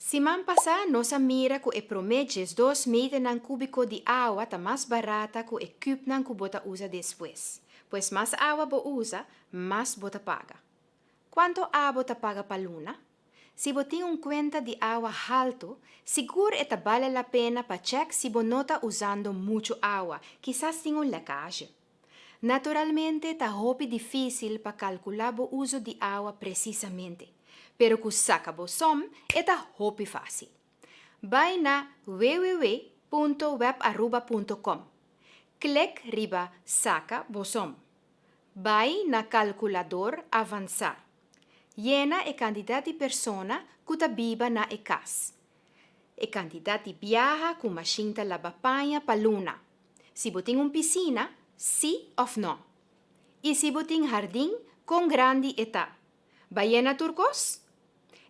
Semana passada, nós mira que prometes 2 metros ng cúbico de agua tá mais barata que o cubo ng que bota usa depois. Pois mais água bo usa, mais bota paga. Quanto água bota paga pa luna? Se você tem conta de água alto, seguro é vale a pena para check se você não está usando muito água, quizás tem leakage. Naturalmente, está muito difícil para calcular o uso de água precisamente, pero que saca o som é muito fácil. Vai na www.webaruba.com. Clique riba saca o som. Vai na calculador avançar. Llena a quantidade de persona que está viva na casa. A quantidade de viaja que a machine lava panha para luna. Se você tem piscina, sim ou não. E se você tem jardim, com grande eta. Vai llena turcos?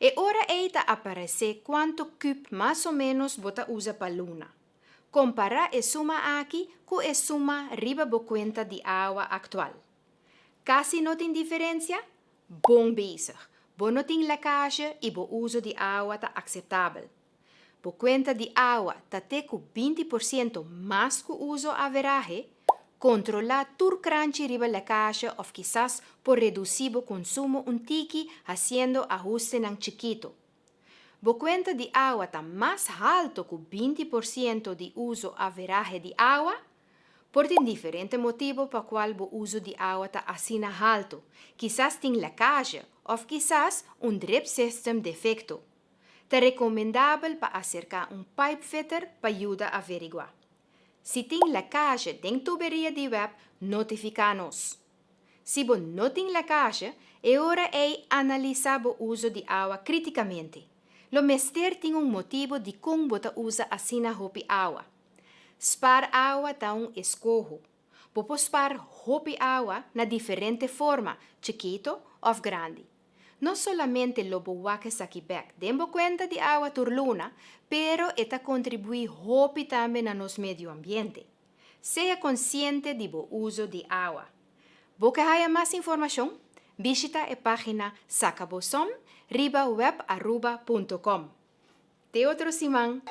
E ora eita aparece quanto cubo mais ou menos você usa para luna. Compara a suma aqui com a suma riba bo conta de água atual. Casi não tem diferença? Bom bezig. Bo não tem leakage e bo uso de água está aceitável. Bo conta de água está com 20% mais que o uso average, controlar tur cranchi riba leakage ou quizás por reduzir o consumo um tiki haciendo ajuste ng chiquito. Bo conta de água está mais alto que 20% de uso average de água, por diferente motivo para qual o uso de água está assim alto. Quizás tem leakage ou quizás drip system defecto. É recomendável para acercar pipe fitter para ajudar a averiguar. Se tem leakage dentro da tuberia de web, notifica-nos. Se não tem leakage, é hora de analisar o uso de água criticamente. Lo mester tem motivo de como você usa assim a água. Spar água está escorro. Popo spar hopi água na diferente forma, chiquito ou grande. Não solamente lo boaque sakibek, dembo conta de água turluna, pero eta contribui hopi também a nos medio ambiente. Seja consciente de bo uso de água. Boca haya mais informação? Visita a página sacabosom ribawebaruba.com. Te outro simang.